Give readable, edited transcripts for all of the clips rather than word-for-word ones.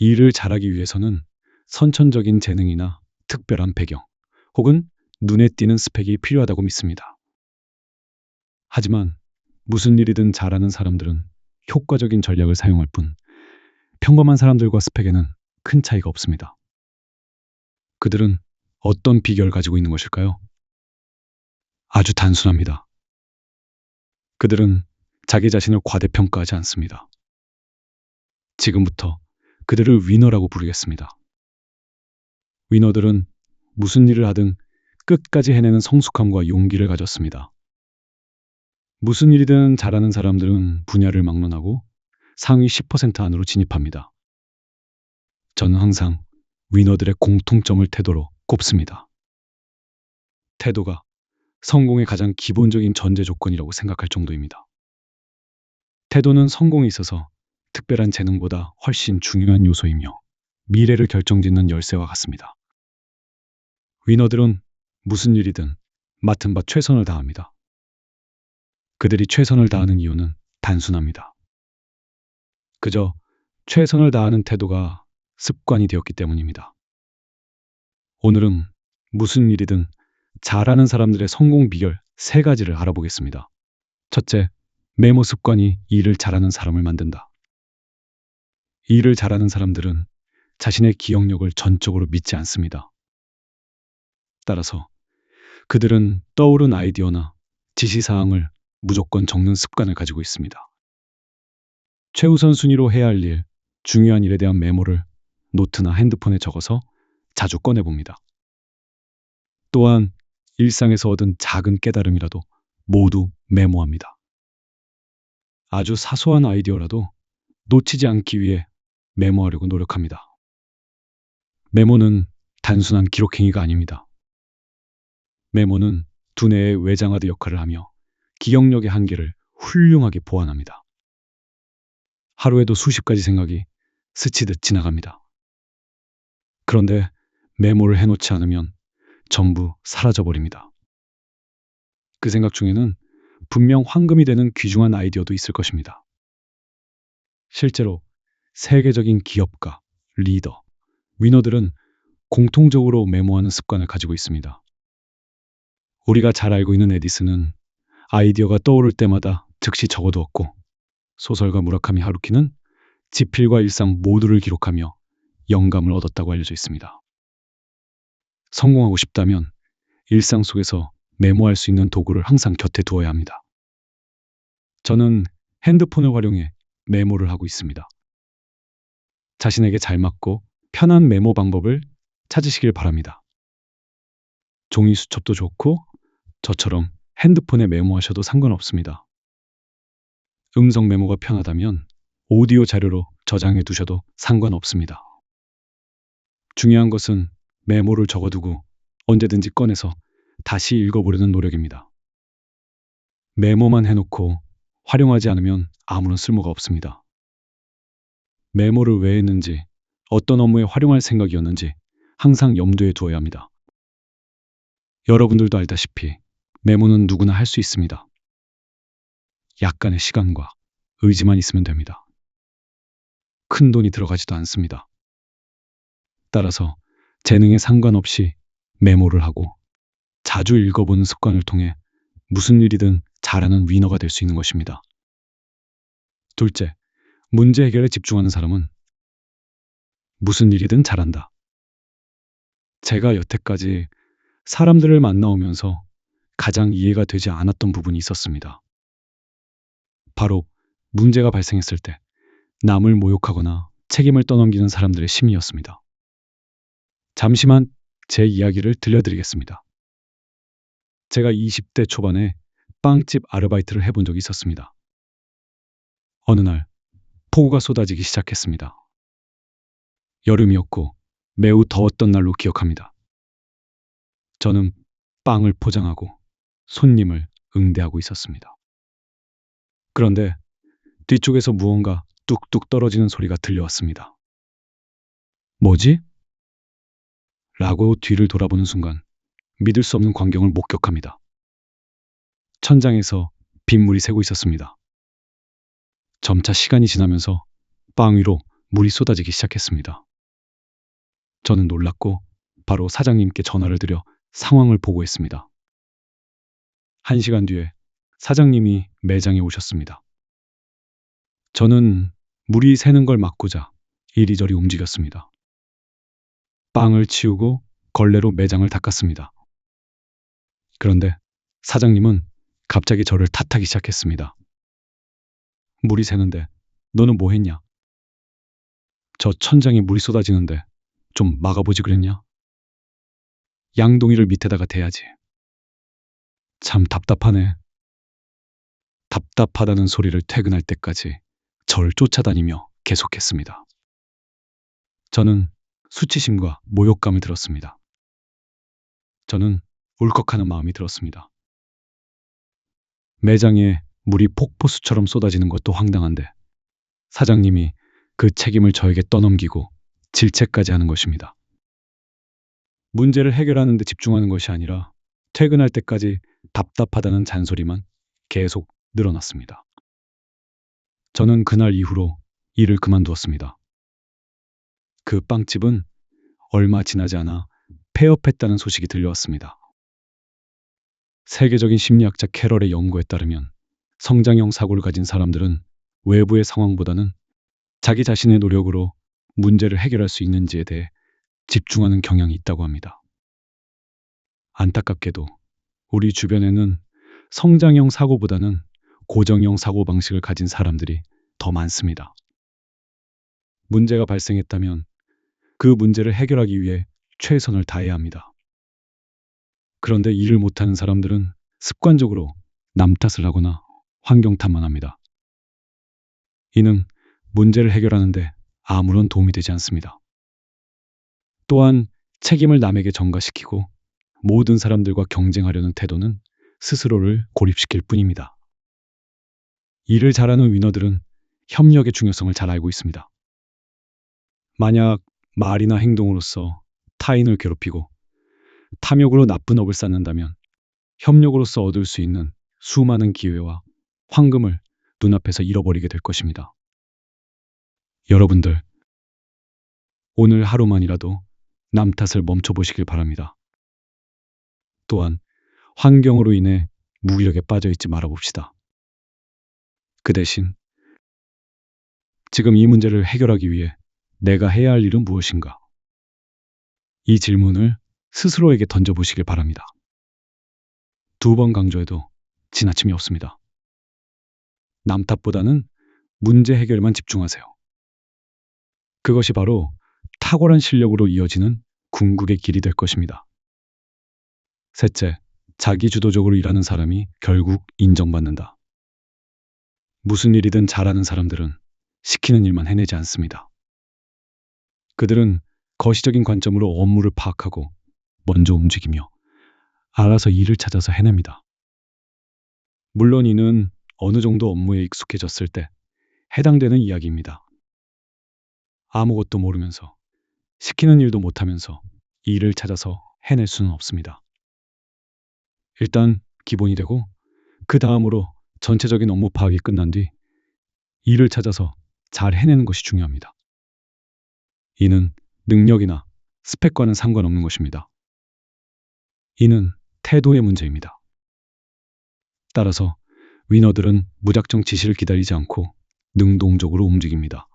일을 잘하기 위해서는 선천적인 재능이나 특별한 배경, 혹은 눈에 띄는 스펙이 필요하다고 믿습니다. 하지만 무슨 일이든 잘하는 사람들은 효과적인 전략을 사용할 뿐 평범한 사람들과 스펙에는 큰 차이가 없습니다. 그들은 어떤 비결을 가지고 있는 것일까요? 아주 단순합니다. 그들은 자기 자신을 과대평가하지 않습니다. 지금부터 그들을 위너라고 부르겠습니다. 위너들은 무슨 일을 하든 끝까지 해내는 성숙함과 용기를 가졌습니다. 무슨 일이든 잘하는 사람들은 분야를 막론하고 상위 10% 안으로 진입합니다. 저는 항상 위너들의 공통점을 태도로 꼽습니다. 태도가 성공의 가장 기본적인 전제 조건이라고 생각할 정도입니다. 태도는 성공에 있어서 특별한 재능보다 훨씬 중요한 요소이며 미래를 결정짓는 열쇠와 같습니다. 위너들은 무슨 일이든 맡은 바 최선을 다합니다. 그들이 최선을 다하는 이유는 단순합니다. 그저 최선을 다하는 태도가 습관이 되었기 때문입니다. 오늘은 무슨 일이든 잘하는 사람들의 성공 비결 3가지를 알아보겠습니다. 첫째, 메모 습관이 일을 잘하는 사람을 만든다. 일을 잘하는 사람들은 자신의 기억력을 전적으로 믿지 않습니다. 따라서 그들은 떠오른 아이디어나 지시사항을 무조건 적는 습관을 가지고 있습니다. 최우선 순위로 해야 할 일, 중요한 일에 대한 메모를 노트나 핸드폰에 적어서 자주 꺼내봅니다. 또한 일상에서 얻은 작은 깨달음이라도 모두 메모합니다. 아주 사소한 아이디어라도 놓치지 않기 위해 메모하려고 노력합니다. 메모는 단순한 기록행위가 아닙니다. 메모는 두뇌의 외장하드 역할을 하며 기억력의 한계를 훌륭하게 보완합니다. 하루에도 수십 가지 생각이 스치듯 지나갑니다. 그런데 메모를 해놓지 않으면 전부 사라져버립니다. 그 생각 중에는 분명 황금이 되는 귀중한 아이디어도 있을 것입니다. 실제로 세계적인 기업가, 리더, 위너들은 공통적으로 메모하는 습관을 가지고 있습니다. 우리가 잘 알고 있는 에디슨은 아이디어가 떠오를 때마다 즉시 적어두었고, 소설가 무라카미 하루키는 지필과 일상 모두를 기록하며 영감을 얻었다고 알려져 있습니다. 성공하고 싶다면 일상 속에서 메모할 수 있는 도구를 항상 곁에 두어야 합니다. 저는 핸드폰을 활용해 메모를 하고 있습니다. 자신에게 잘 맞고 편한 메모 방법을 찾으시길 바랍니다. 종이 수첩도 좋고 저처럼 핸드폰에 메모하셔도 상관없습니다. 음성 메모가 편하다면 오디오 자료로 저장해 두셔도 상관없습니다. 중요한 것은 메모를 적어두고 언제든지 꺼내서 다시 읽어보려는 노력입니다. 메모만 해놓고 활용하지 않으면 아무런 쓸모가 없습니다. 메모를 왜 했는지, 어떤 업무에 활용할 생각이었는지 항상 염두에 두어야 합니다. 여러분들도 알다시피 메모는 누구나 할 수 있습니다. 약간의 시간과 의지만 있으면 됩니다. 큰 돈이 들어가지도 않습니다. 따라서 재능에 상관없이 메모를 하고 자주 읽어보는 습관을 통해 무슨 일이든 잘하는 위너가 될 수 있는 것입니다. 둘째, 문제 해결에 집중하는 사람은 무슨 일이든 잘한다. 제가 여태까지 사람들을 만나오면서 가장 이해가 되지 않았던 부분이 있었습니다. 바로 문제가 발생했을 때 남을 모욕하거나 책임을 떠넘기는 사람들의 심리였습니다. 잠시만 제 이야기를 들려드리겠습니다. 제가 20대 초반에 빵집 아르바이트를 해본 적이 있었습니다. 어느 날 폭우가 쏟아지기 시작했습니다. 여름이었고 매우 더웠던 날로 기억합니다. 저는 빵을 포장하고 손님을 응대하고 있었습니다. 그런데 뒤쪽에서 무언가 뚝뚝 떨어지는 소리가 들려왔습니다. 뭐지? 라고 뒤를 돌아보는 순간 믿을 수 없는 광경을 목격합니다. 천장에서 빗물이 새고 있었습니다. 점차 시간이 지나면서 빵 위로 물이 쏟아지기 시작했습니다. 저는 놀랐고 바로 사장님께 전화를 드려 상황을 보고했습니다. 1시간 뒤에 사장님이 매장에 오셨습니다. 저는 물이 새는 걸 막고자 이리저리 움직였습니다. 빵을 치우고 걸레로 매장을 닦았습니다. 그런데 사장님은 갑자기 저를 탓하기 시작했습니다. 물이 새는데 너는 뭐 했냐? 저 천장에 물이 쏟아지는데 좀 막아보지 그랬냐? 양동이를 밑에다가 대야지. 참 답답하네. 답답하다는 소리를 퇴근할 때까지 저를 쫓아다니며 계속했습니다. 저는 수치심과 모욕감을 들었습니다. 저는 울컥하는 마음이 들었습니다. 매장에 물이 폭포수처럼 쏟아지는 것도 황당한데 사장님이 그 책임을 저에게 떠넘기고 질책까지 하는 것입니다. 문제를 해결하는 데 집중하는 것이 아니라 퇴근할 때까지 답답하다는 잔소리만 계속 늘어났습니다. 저는 그날 이후로 일을 그만두었습니다. 그 빵집은 얼마 지나지 않아 폐업했다는 소식이 들려왔습니다. 세계적인 심리학자 캐럴의 연구에 따르면 성장형 사고를 가진 사람들은 외부의 상황보다는 자기 자신의 노력으로 문제를 해결할 수 있는지에 대해 집중하는 경향이 있다고 합니다. 안타깝게도 우리 주변에는 성장형 사고보다는 고정형 사고 방식을 가진 사람들이 더 많습니다. 문제가 발생했다면 그 문제를 해결하기 위해 최선을 다해야 합니다. 그런데 일을 못하는 사람들은 습관적으로 남 탓을 하거나 환경 탓만 합니다. 이는 문제를 해결하는데 아무런 도움이 되지 않습니다. 또한 책임을 남에게 전가시키고 모든 사람들과 경쟁하려는 태도는 스스로를 고립시킬 뿐입니다. 일을 잘하는 위너들은 협력의 중요성을 잘 알고 있습니다. 만약 말이나 행동으로서 타인을 괴롭히고 탐욕으로 나쁜 업을 쌓는다면 협력으로서 얻을 수 있는 수많은 기회와 황금을 눈앞에서 잃어버리게 될 것입니다. 여러분들, 오늘 하루만이라도 남 탓을 멈춰보시길 바랍니다. 또한 환경으로 인해 무기력에 빠져있지 말아봅시다. 그 대신 지금 이 문제를 해결하기 위해 내가 해야 할 일은 무엇인가? 이 질문을 스스로에게 던져보시길 바랍니다. 2번 강조해도 지나침이 없습니다. 남 탓보다는 문제 해결에만 집중하세요. 그것이 바로 탁월한 실력으로 이어지는 궁극의 길이 될 것입니다. 셋째, 자기주도적으로 일하는 사람이 결국 인정받는다. 무슨 일이든 잘하는 사람들은 시키는 일만 해내지 않습니다. 그들은 거시적인 관점으로 업무를 파악하고 먼저 움직이며 알아서 일을 찾아서 해냅니다. 물론 이는 어느 정도 업무에 익숙해졌을 때 해당되는 이야기입니다. 아무것도 모르면서 시키는 일도 못하면서 일을 찾아서 해낼 수는 없습니다. 일단 기본이 되고 그 다음으로 전체적인 업무 파악이 끝난 뒤 일을 찾아서 잘 해내는 것이 중요합니다. 이는 능력이나 스펙과는 상관없는 것입니다. 이는 태도의 문제입니다. 따라서 위너들은 무작정 지시를 기다리지 않고 능동적으로 움직입니다.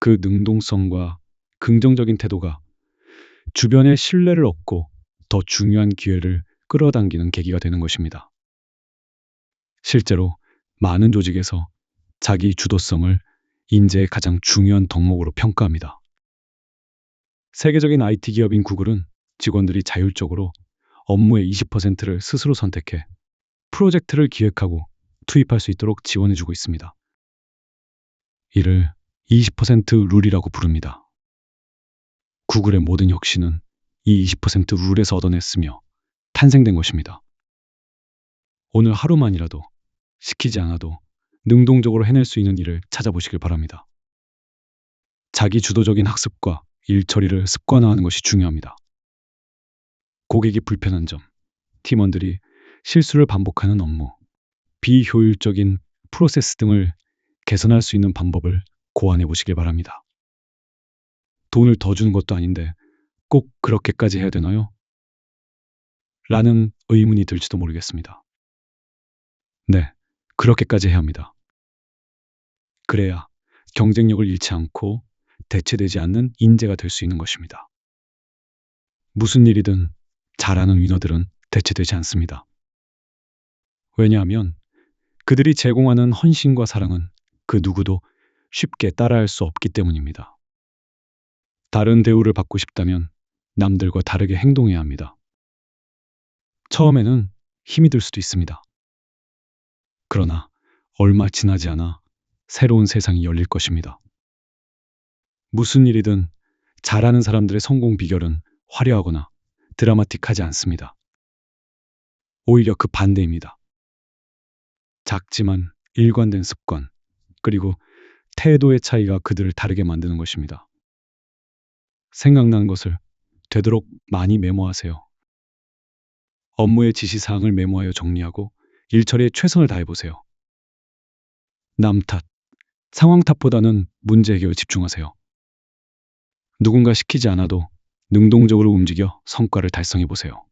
그 능동성과 긍정적인 태도가 주변의 신뢰를 얻고 더 중요한 기회를 끌어당기는 계기가 되는 것입니다. 실제로 많은 조직에서 자기 주도성을 인재의 가장 중요한 덕목으로 평가합니다. 세계적인 IT 기업인 구글은 직원들이 자율적으로 업무의 20%를 스스로 선택해 프로젝트를 기획하고 투입할 수 있도록 지원해주고 있습니다. 이를 20% 룰이라고 부릅니다. 구글의 모든 혁신은 이 20% 룰에서 얻어냈으며 탄생된 것입니다. 오늘 하루만이라도 시키지 않아도 능동적으로 해낼 수 있는 일을 찾아보시길 바랍니다. 자기 주도적인 학습과 일 처리를 습관화하는 것이 중요합니다. 고객이 불편한 점, 팀원들이 실수를 반복하는 업무, 비효율적인 프로세스 등을 개선할 수 있는 방법을 고안해 보시길 바랍니다. 돈을 더 주는 것도 아닌데 꼭 그렇게까지 해야 되나요? 라는 의문이 들지도 모르겠습니다. 네, 그렇게까지 해야 합니다. 그래야 경쟁력을 잃지 않고 대체되지 않는 인재가 될 수 있는 것입니다. 무슨 일이든 잘하는 위너들은 대체되지 않습니다. 왜냐하면 그들이 제공하는 헌신과 사랑은 그 누구도 쉽게 따라할 수 없기 때문입니다. 다른 대우를 받고 싶다면 남들과 다르게 행동해야 합니다. 처음에는 힘이 들 수도 있습니다. 그러나 얼마 지나지 않아 새로운 세상이 열릴 것입니다. 무슨 일이든 잘하는 사람들의 성공 비결은 화려하거나 드라마틱하지 않습니다. 오히려 그 반대입니다. 작지만 일관된 습관, 그리고 태도의 차이가 그들을 다르게 만드는 것입니다. 생각나는 것을 되도록 많이 메모하세요. 업무의 지시사항을 메모하여 정리하고 일 처리에 최선을 다해보세요. 남 탓, 상황 탓보다는 문제 해결에 집중하세요. 누군가 시키지 않아도 능동적으로 움직여 성과를 달성해보세요.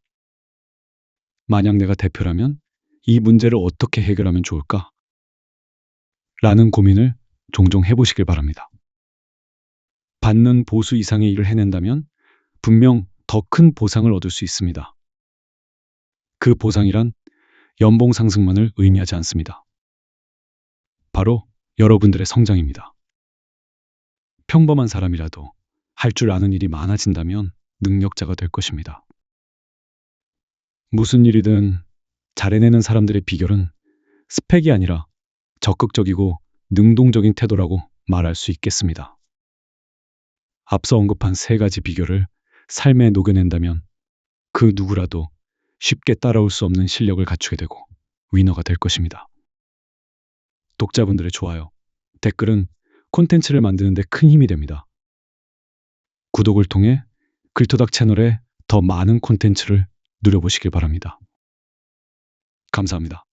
만약 내가 대표라면 이 문제를 어떻게 해결하면 좋을까? 라는 고민을 종종 해보시길 바랍니다. 받는 보수 이상의 일을 해낸다면 분명 더 큰 보상을 얻을 수 있습니다. 그 보상이란 연봉 상승만을 의미하지 않습니다. 바로 여러분들의 성장입니다. 평범한 사람이라도 할 줄 아는 일이 많아진다면 능력자가 될 것입니다. 무슨 일이든 잘해내는 사람들의 비결은 스펙이 아니라 적극적이고 능동적인 태도라고 말할 수 있겠습니다. 앞서 언급한 세 가지 비결을 삶에 녹여낸다면 그 누구라도 쉽게 따라올 수 없는 실력을 갖추게 되고 위너가 될 것입니다. 독자분들의 좋아요, 댓글은 콘텐츠를 만드는 데 큰 힘이 됩니다. 구독을 통해 글토닥 채널에 더 많은 콘텐츠를 누려보시길 바랍니다. 감사합니다.